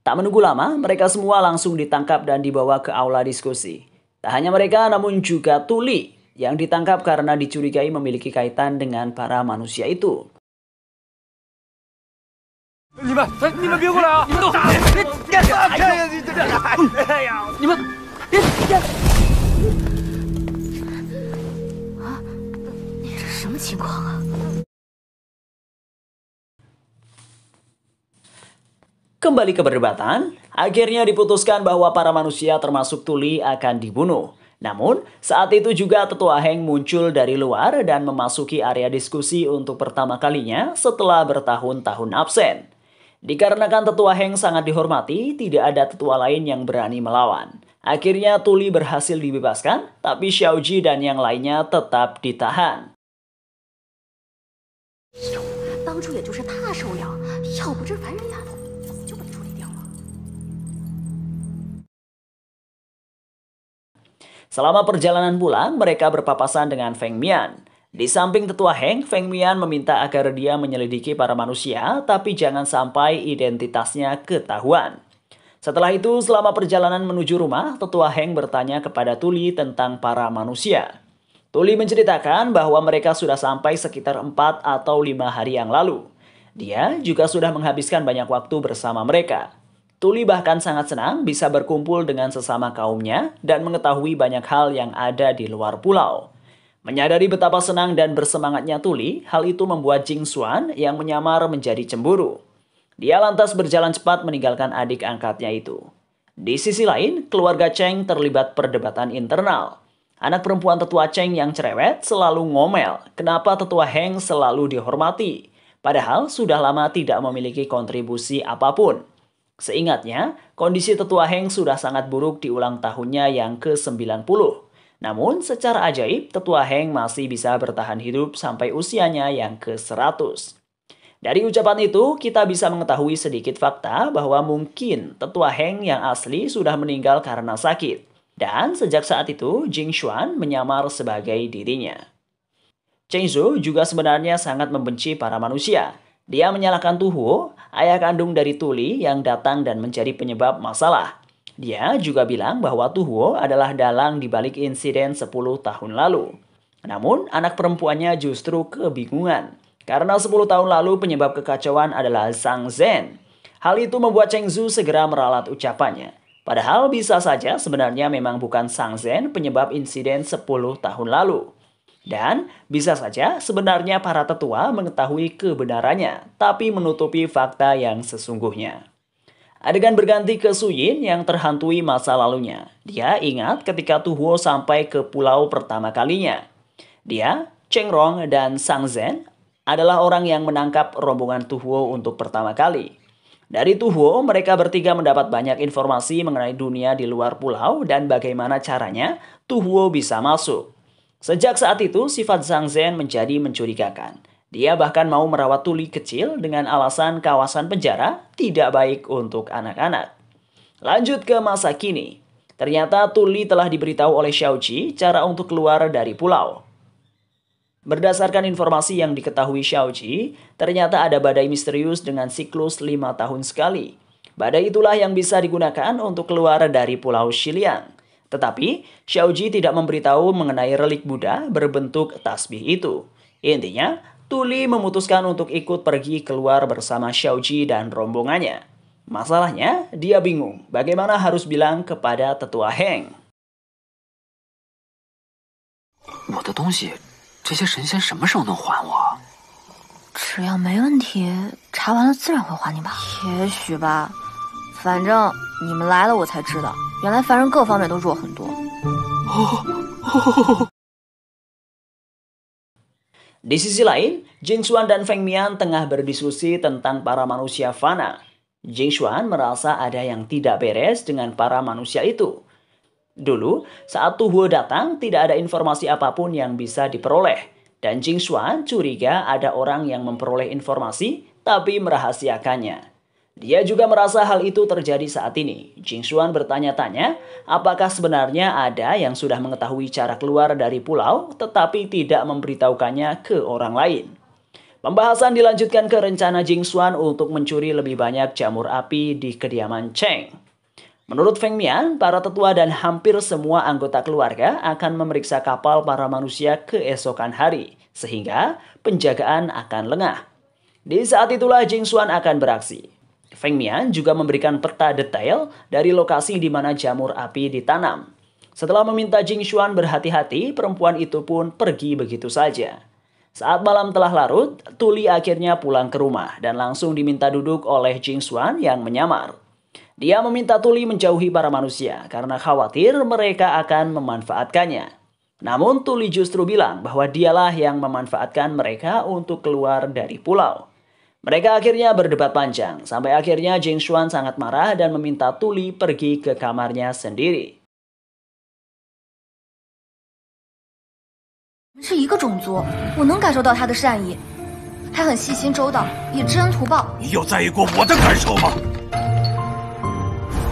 Tak menunggu lama, mereka semua langsung ditangkap dan dibawa ke aula diskusi. Tak hanya mereka, namun juga Tuli yang ditangkap karena dicurigai memiliki kaitan dengan para manusia itu. 你们别过来啊！你们都你们这什么情况啊？ Kembali ke perdebatan, akhirnya diputuskan bahwa para manusia termasuk Tuli akan dibunuh. Namun, saat itu juga Tetua Heng muncul dari luar dan memasuki area diskusi untuk pertama kalinya setelah bertahun-tahun absen. Dikarenakan Tetua Heng sangat dihormati, tidak ada tetua lain yang berani melawan. Akhirnya Tuli berhasil dibebaskan, tapi Xiaoji dan yang lainnya tetap ditahan. 当初也就是他收养，要不这烦人丫头早就被处理掉了。 Selama perjalanan pulang, mereka berpapasan dengan Feng Mian. Di samping Tetua Heng, Feng Mian meminta agar dia menyelidiki para manusia, tapi jangan sampai identitasnya ketahuan. Setelah itu, selama perjalanan menuju rumah, Tetua Heng bertanya kepada Tuli tentang para manusia. Tuli menceritakan bahwa mereka sudah sampai sekitar 4 atau 5 hari yang lalu. Dia juga sudah menghabiskan banyak waktu bersama mereka. Tuli bahkan sangat senang bisa berkumpul dengan sesama kaumnya dan mengetahui banyak hal yang ada di luar pulau. Menyadari betapa senang dan bersemangatnya Tuli, hal itu membuat Jing Xuan yang menyamar menjadi cemburu. Dia lantas berjalan cepat meninggalkan adik angkatnya itu. Di sisi lain, keluarga Cheng terlibat perdebatan internal. Anak perempuan Tetua Cheng yang cerewet selalu ngomel kenapa Tetua Heng selalu dihormati, padahal sudah lama tidak memiliki kontribusi apapun. Seingatnya, kondisi Tetua Heng sudah sangat buruk di ulang tahunnya yang ke-90. Namun, secara ajaib, Tetua Heng masih bisa bertahan hidup sampai usianya yang ke-100. Dari ucapan itu, kita bisa mengetahui sedikit fakta bahwa mungkin Tetua Heng yang asli sudah meninggal karena sakit. Dan sejak saat itu, Jing Xuan menyamar sebagai dirinya. Cheng Zhou juga sebenarnya sangat membenci para manusia. Dia menyalahkan Tu Huo, ayah kandung dari Tuli yang datang dan menjadi penyebab masalah. Dia juga bilang bahwa Tu Huo adalah dalang di balik insiden 10 tahun lalu. Namun, anak perempuannya justru kebingungan. Karena 10 tahun lalu penyebab kekacauan adalah Zhang Zhen. Hal itu membuat Cheng Zu segera meralat ucapannya. Padahal bisa saja sebenarnya memang bukan Sang Zhen penyebab insiden 10 tahun lalu. Dan bisa saja sebenarnya para tetua mengetahui kebenarannya, tapi menutupi fakta yang sesungguhnya. Adegan berganti ke Su Yin yang terhantui masa lalunya. Dia ingat ketika Tu Huo sampai ke pulau pertama kalinya. Dia, Cheng Rong, dan Sang Zhen adalah orang yang menangkap rombongan Tu Huo untuk pertama kali. Dari Tu Huo, mereka bertiga mendapat banyak informasi mengenai dunia di luar pulau dan bagaimana caranya Tu Huo bisa masuk. Sejak saat itu, sifat Sang Zhen menjadi mencurigakan. Dia bahkan mau merawat tuli kecil dengan alasan kawasan penjara tidak baik untuk anak-anak. Lanjut ke masa kini. Ternyata Tuli telah diberitahu oleh Xiaoji cara untuk keluar dari pulau. Berdasarkan informasi yang diketahui Xiaoji, ternyata ada badai misterius dengan siklus 5 tahun sekali. Badai itulah yang bisa digunakan untuk keluar dari pulau Xiliang. Tetapi, Xiaoji tidak memberitahu mengenai relik Buddha berbentuk tasbih itu. Intinya, Tuli memutuskan untuk ikut pergi keluar bersama Xiaoji dan rombongannya. Masalahnya, dia bingung bagaimana harus bilang kepada tetua Heng. 我的东西，这些神仙什么时候能还我？只要没问题，查完了自然会还你吧？也许吧，反正你们来了我才知道，原来凡人各方面都弱很多。Di sisi lain, Jing Xuan dan Feng Mian tengah berdiskusi tentang para manusia fana. Jing Xuan merasa ada yang tidak beres dengan para manusia itu. Dulu, saat Tu Huo datang, tidak ada informasi apapun yang bisa diperoleh. Dan Jing Xuan curiga ada orang yang memperoleh informasi, tapi merahasiakannya. Dia juga merasa hal itu terjadi saat ini. Jing Xuan bertanya-tanya, apakah sebenarnya ada yang sudah mengetahui cara keluar dari pulau, tetapi tidak memberitahukannya ke orang lain. Pembahasan dilanjutkan ke rencana Jing Xuan untuk mencuri lebih banyak jamur api di kediaman Cheng. Menurut Feng Mian, para tetua dan hampir semua anggota keluarga akan memeriksa kapal para manusia keesokan hari, sehingga penjagaan akan lengah. Di saat itulah Jing Xuan akan beraksi. Feng Mian juga memberikan peta detail dari lokasi di mana jamur api ditanam. Setelah meminta Jing Xuan berhati-hati, perempuan itu pun pergi begitu saja. Saat malam telah larut, Tuli akhirnya pulang ke rumah dan langsung diminta duduk oleh Jing Xuan yang menyamar. Dia meminta Tuli menjauhi para manusia karena khawatir mereka akan memanfaatkannya. Namun Tuli justru bilang bahwa dialah yang memanfaatkan mereka untuk keluar dari pulau. Mereka akhirnya berdebat panjang, sampai akhirnya Jing Xuan sangat marah dan meminta Tuli pergi ke kamarnya sendiri. 是一个种族，我能感受到他的善意，他很细心周到，以知恩图报。你有在意过我的感受吗？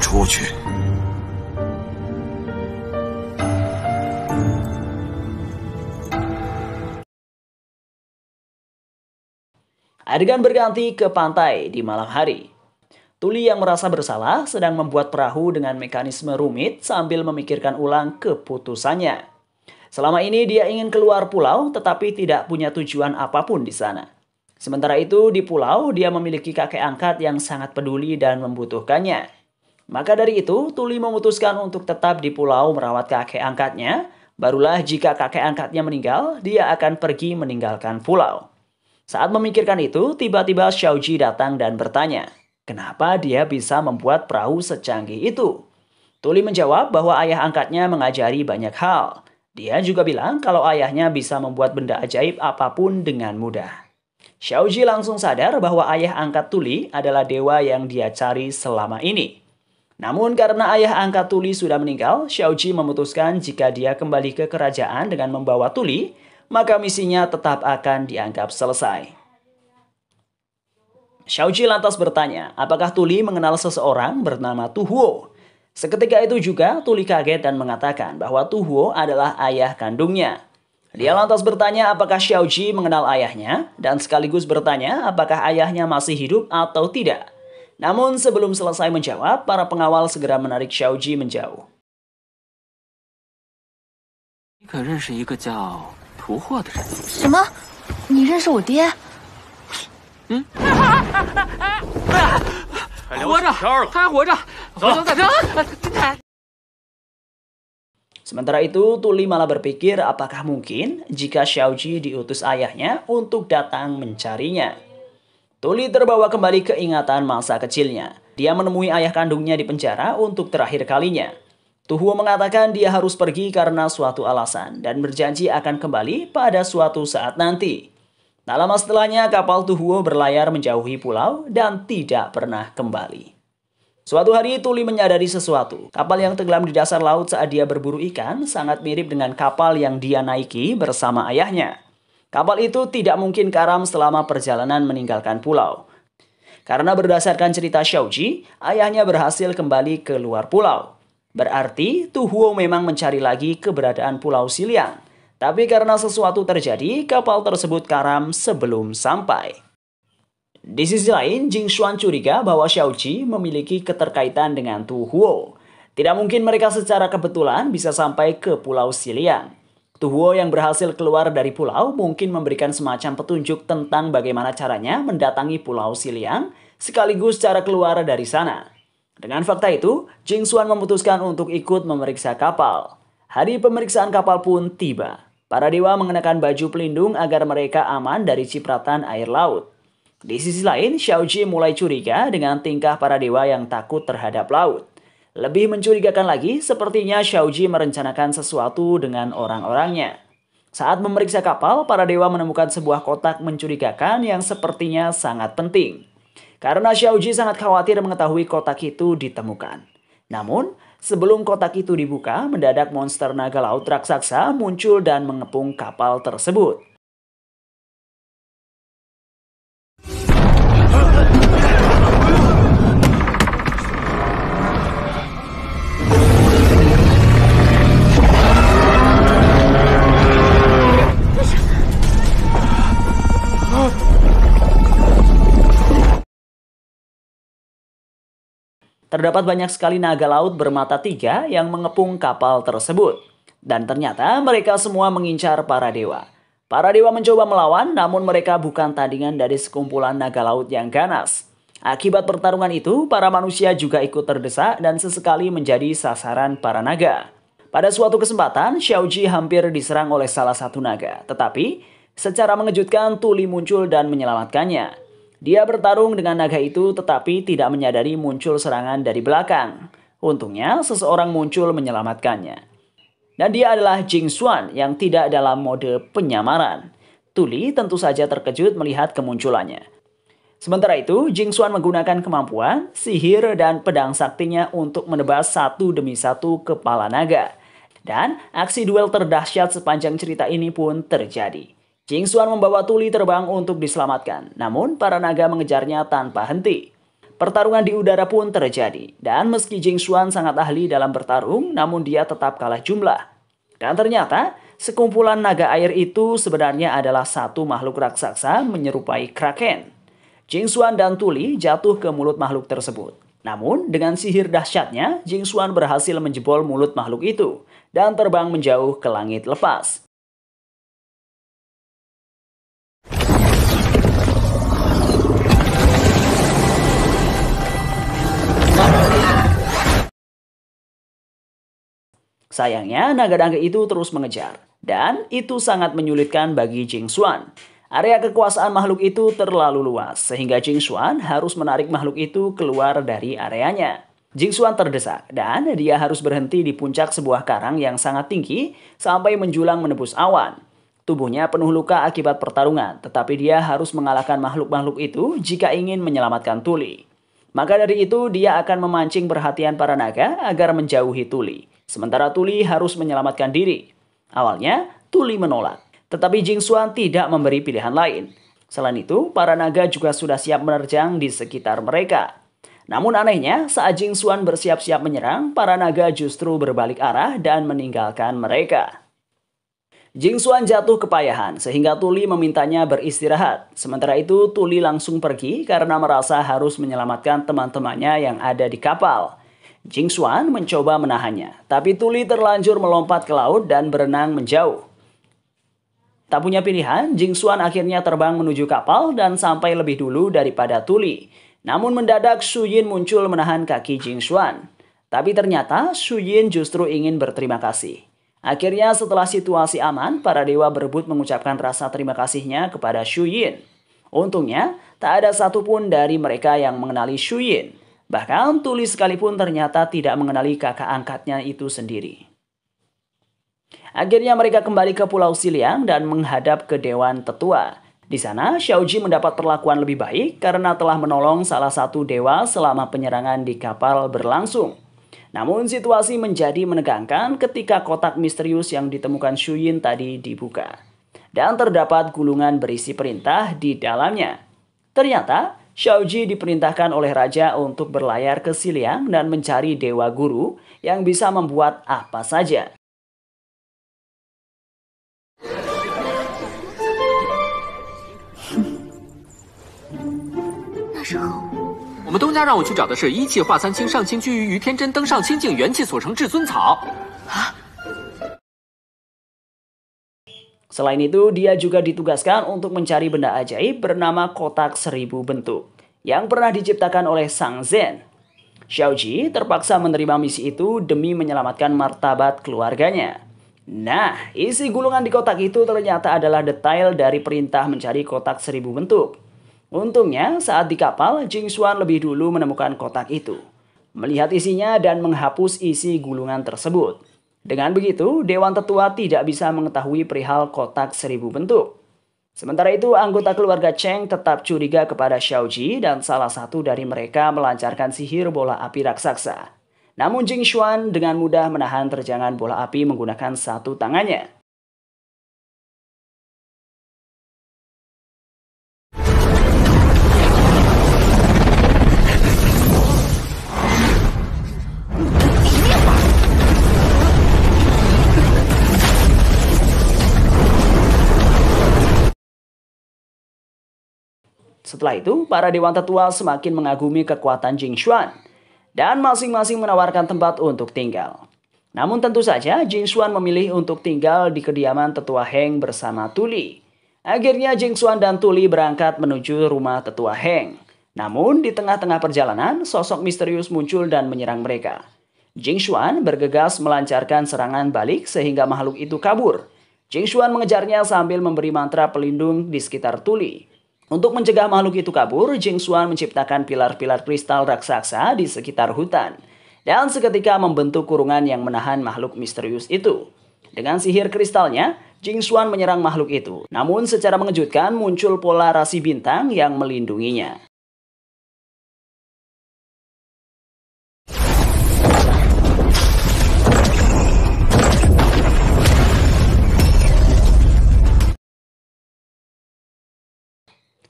出去。 Adegan berganti ke pantai di malam hari. Tuli yang merasa bersalah sedang membuat perahu dengan mekanisme rumit sambil memikirkan ulang keputusannya. Selama ini dia ingin keluar pulau tetapi tidak punya tujuan apapun di sana. Sementara itu di pulau dia memiliki kakek angkat yang sangat peduli dan membutuhkannya. Maka dari itu Tuli memutuskan untuk tetap di pulau merawat kakek angkatnya. Barulah jika kakek angkatnya meninggal, dia akan pergi meninggalkan pulau. Saat memikirkan itu, tiba-tiba Xiaoji datang dan bertanya, kenapa dia bisa membuat perahu secanggih itu? Tuli menjawab bahwa ayah angkatnya mengajari banyak hal. Dia juga bilang kalau ayahnya bisa membuat benda ajaib apapun dengan mudah. Xiaoji langsung sadar bahwa ayah angkat Tuli adalah dewa yang dia cari selama ini. Namun karena ayah angkat Tuli sudah meninggal, Xiaoji memutuskan jika dia kembali ke kerajaan dengan membawa Tuli, maka misinya tetap akan dianggap selesai. Xiaoji lantas bertanya, apakah Tuli mengenal seseorang bernama Tu Huo? Seketika itu juga Tuli kaget dan mengatakan bahwa Tu Huo adalah ayah kandungnya. Dia lantas bertanya apakah Xiaoji mengenal ayahnya dan sekaligus bertanya apakah ayahnya masih hidup atau tidak. Namun sebelum selesai menjawab, para pengawal segera menarik Xiaoji menjauh. 你可认识一个叫 图货的人？什么？你认识我爹？活着，他还活着，不能再跳。 Sementara itu, Tuli malah berpikir apakah mungkin jika Xiaoji diutus ayahnya untuk datang mencarinya. Tuli terbawa kembali keingatan masa kecilnya. Dia menemui ayah kandungnya di penjara untuk terakhir kalinya. Tu Huo mengatakan dia harus pergi karena suatu alasan dan berjanji akan kembali pada suatu saat nanti. Tak lama setelahnya, kapal Tu Huo berlayar menjauhi pulau dan tidak pernah kembali. Suatu hari Tuli menyadari sesuatu. Kapal yang tenggelam di dasar laut saat dia berburu ikan sangat mirip dengan kapal yang dia naiki bersama ayahnya. Kapal itu tidak mungkin karam selama perjalanan meninggalkan pulau. Karena berdasarkan cerita Xiaoji, ayahnya berhasil kembali ke luar pulau. Berarti Tu Huo memang mencari lagi keberadaan Pulau Xiliang. Tapi karena sesuatu terjadi, kapal tersebut karam sebelum sampai. Di sisi lain, Jing Xuan curiga bahwa Xiaoji memiliki keterkaitan dengan Tu Huo. Tidak mungkin mereka secara kebetulan bisa sampai ke Pulau Xiliang. Tu Huo yang berhasil keluar dari pulau mungkin memberikan semacam petunjuk tentang bagaimana caranya mendatangi Pulau Xiliang, sekaligus cara keluar dari sana. Dengan fakta itu, Jing Xuan memutuskan untuk ikut memeriksa kapal. Hari pemeriksaan kapal pun tiba. Para dewa mengenakan baju pelindung agar mereka aman dari cipratan air laut. Di sisi lain, Xiaoji mulai curiga dengan tingkah para dewa yang takut terhadap laut. Lebih mencurigakan lagi, sepertinya Xiaoji merencanakan sesuatu dengan orang-orangnya. Saat memeriksa kapal, para dewa menemukan sebuah kotak mencurigakan yang sepertinya sangat penting. Karena Xiaoji sangat khawatir mengetahui kotak itu ditemukan. Namun, sebelum kotak itu dibuka, mendadak monster naga laut raksasa muncul dan mengepung kapal tersebut. Terdapat banyak sekali naga laut bermata tiga yang mengepung kapal tersebut. Dan ternyata mereka semua mengincar para dewa. Para dewa mencoba melawan, namun mereka bukan tandingan dari sekumpulan naga laut yang ganas. Akibat pertarungan itu, para manusia juga ikut terdesak dan sesekali menjadi sasaran para naga. Pada suatu kesempatan, Xiaoji hampir diserang oleh salah satu naga. Tetapi, secara mengejutkan Tuli muncul dan menyelamatkannya. Dia bertarung dengan naga itu tetapi tidak menyadari muncul serangan dari belakang. Untungnya seseorang muncul menyelamatkannya. Dan dia adalah Jing Xuan yang tidak dalam mode penyamaran. Tuli tentu saja terkejut melihat kemunculannya. Sementara itu, Jing Xuan menggunakan kemampuan, sihir, dan pedang saktinya untuk menebas satu demi satu kepala naga. Dan aksi duel terdahsyat sepanjang cerita ini pun terjadi. Jing Xuan membawa Tuli terbang untuk diselamatkan, namun para naga mengejarnya tanpa henti. Pertarungan di udara pun terjadi, dan meski Jing Xuan sangat ahli dalam bertarung, namun dia tetap kalah jumlah. Dan ternyata, sekumpulan naga air itu sebenarnya adalah satu makhluk raksasa menyerupai Kraken. Jing Xuan dan Tuli jatuh ke mulut makhluk tersebut. Namun, dengan sihir dahsyatnya, Jing Xuan berhasil menjebol mulut makhluk itu, dan terbang menjauh ke langit lepas. Sayangnya, naga-naga itu terus mengejar, dan itu sangat menyulitkan bagi Jing Xuan. Area kekuasaan makhluk itu terlalu luas, sehingga Jing Xuan harus menarik makhluk itu keluar dari areanya. Jing Xuan terdesak, dan dia harus berhenti di puncak sebuah karang yang sangat tinggi sampai menjulang menembus awan. Tubuhnya penuh luka akibat pertarungan, tetapi dia harus mengalahkan makhluk-makhluk itu jika ingin menyelamatkan Tuli. Maka dari itu, dia akan memancing perhatian para naga agar menjauhi Tuli. Sementara Tuli harus menyelamatkan diri. Awalnya, Tuli menolak. Tetapi Jing Xuan tidak memberi pilihan lain. Selain itu, para naga juga sudah siap menerjang di sekitar mereka. Namun anehnya, saat Jing Xuan bersiap-siap menyerang, para naga justru berbalik arah dan meninggalkan mereka. Jing Xuan jatuh kepayahan sehingga Tuli memintanya beristirahat. Sementara itu, Tuli langsung pergi karena merasa harus menyelamatkan teman-temannya yang ada di kapal. Jing Xuan mencoba menahannya, tapi Tuli terlanjur melompat ke laut dan berenang menjauh. Tak punya pilihan, Jing Xuan akhirnya terbang menuju kapal dan sampai lebih dulu daripada Tuli. Namun mendadak Shu Yin muncul menahan kaki Jing Xuan. Tapi ternyata Shu Yin justru ingin berterima kasih. Akhirnya setelah situasi aman, para dewa berebut mengucapkan rasa terima kasihnya kepada Shu Yin. Untungnya, tak ada satupun dari mereka yang mengenali Shu Yin. Bahkan Tuli sekalipun ternyata tidak mengenali kakak angkatnya itu sendiri. Akhirnya mereka kembali ke Pulau Xiliang dan menghadap ke Dewan Tetua. Di sana, Xiaoji mendapat perlakuan lebih baik karena telah menolong salah satu dewa selama penyerangan di kapal berlangsung. Namun situasi menjadi menegangkan ketika kotak misterius yang ditemukan Shu Yin tadi dibuka. Dan terdapat gulungan berisi perintah di dalamnya. Ternyata, Xiaoji diperintahkan oleh raja untuk berlayar ke Xiliang dan mencari dewa guru yang bisa membuat apa saja. 那是何物？ 我们东家让我去找的是一气化三清上清居于于天真登上清净元气所成至尊草。 Selain itu, dia juga ditugaskan untuk mencari benda ajaib bernama kotak 1000 bentuk yang pernah diciptakan oleh Sang Zhen. Xiaoji terpaksa menerima misi itu demi menyelamatkan martabat keluarganya. Nah, isi gulungan di kotak itu ternyata adalah detail dari perintah mencari kotak 1000 bentuk. Untungnya, saat di kapal, Jing Xuan lebih dulu menemukan kotak itu, melihat isinya dan menghapus isi gulungan tersebut. Dengan begitu, Dewan Tetua tidak bisa mengetahui perihal kotak 1000 bentuk. Sementara itu, anggota keluarga Cheng tetap curiga kepada Xiaoji dan salah satu dari mereka melancarkan sihir bola api raksasa. Namun Jing Xuan dengan mudah menahan terjangan bola api menggunakan satu tangannya. Setelah itu, para Dewan Tetua semakin mengagumi kekuatan Jing Xuan dan masing-masing menawarkan tempat untuk tinggal. Namun tentu saja Jing Xuan memilih untuk tinggal di kediaman Tetua Heng bersama Tuli. Akhirnya Jing Xuan dan Tuli berangkat menuju rumah Tetua Heng. Namun di tengah-tengah perjalanan, sosok misterius muncul dan menyerang mereka. Jing Xuan bergegas melancarkan serangan balik sehingga makhluk itu kabur. Jing Xuan mengejarnya sambil memberi mantra pelindung di sekitar Tuli. Untuk mencegah makhluk itu kabur, Jing Xuan menciptakan pilar-pilar kristal raksasa di sekitar hutan. Dan seketika membentuk kurungan yang menahan makhluk misterius itu. Dengan sihir kristalnya, Jing Xuan menyerang makhluk itu. Namun secara mengejutkan muncul pola rasi bintang yang melindunginya.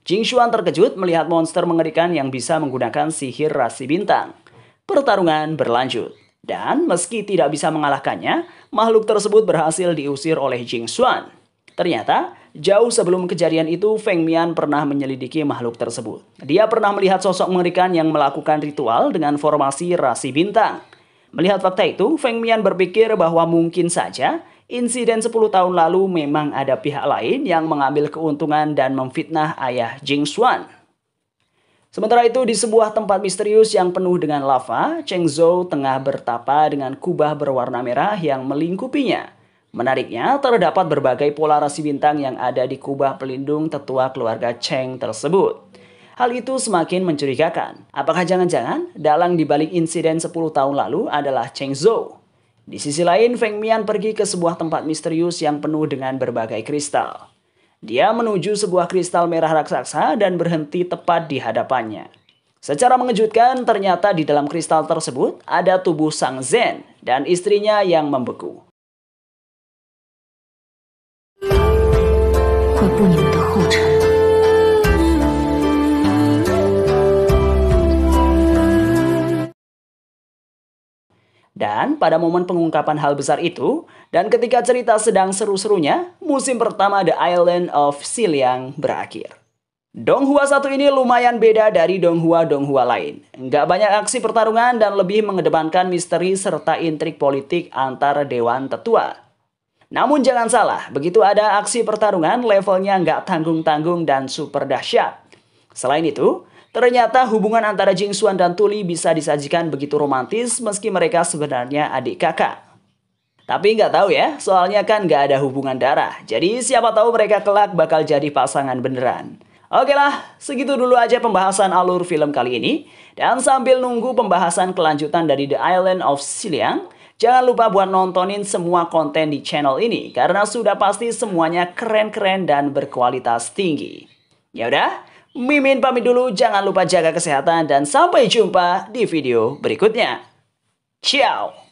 Jing Xuan terkejut melihat monster mengerikan yang bisa menggunakan sihir rasi bintang. Pertarungan berlanjut. Dan meski tidak bisa mengalahkannya, makhluk tersebut berhasil diusir oleh Jing Xuan. Ternyata, jauh sebelum kejadian itu, Feng Mian pernah menyelidiki makhluk tersebut. Dia pernah melihat sosok mengerikan yang melakukan ritual dengan formasi rasi bintang. Melihat fakta itu, Feng Mian berpikir bahwa mungkin saja insiden 10 tahun lalu memang ada pihak lain yang mengambil keuntungan dan memfitnah ayah Jing Xuan. Sementara itu di sebuah tempat misterius yang penuh dengan lava, Cheng Zhou tengah bertapa dengan kubah berwarna merah yang melingkupinya. Menariknya, terdapat berbagai pola rasi bintang yang ada di kubah pelindung tetua keluarga Cheng tersebut. Hal itu semakin mencurigakan. Apakah jangan-jangan dalang dibalik insiden 10 tahun lalu adalah Cheng Zhou? Di sisi lain, Feng Mian pergi ke sebuah tempat misterius yang penuh dengan berbagai kristal. Dia menuju sebuah kristal merah raksasa dan berhenti tepat di hadapannya. Secara mengejutkan, ternyata di dalam kristal tersebut ada tubuh Sang Zhen dan istrinya yang membeku. Dan pada momen pengungkapan hal besar itu, dan ketika cerita sedang seru-serunya, musim pertama The Island of Xiliang berakhir. Donghua 1 ini lumayan beda dari Donghua-Donghua lain. Nggak banyak aksi pertarungan dan lebih mengedepankan misteri serta intrik politik antar Dewan Tetua. Namun jangan salah, begitu ada aksi pertarungan levelnya nggak tanggung-tanggung dan super dahsyat. Selain itu, Ternyata hubungan antara Jingxuan dan Tuli bisa disajikan begitu romantis meski mereka sebenarnya adik kakak. Tapi nggak tahu ya, soalnya kan nggak ada hubungan darah. Jadi siapa tahu mereka kelak bakal jadi pasangan beneran. Oke lah, segitu dulu aja pembahasan alur film kali ini. Dan sambil nunggu pembahasan kelanjutan dari The Island of Xiliang, jangan lupa buat nontonin semua konten di channel ini. Karena sudah pasti semuanya keren-keren dan berkualitas tinggi. Yaudah, Mimin pamit dulu, jangan lupa jaga kesehatan dan sampai jumpa di video berikutnya. Ciao!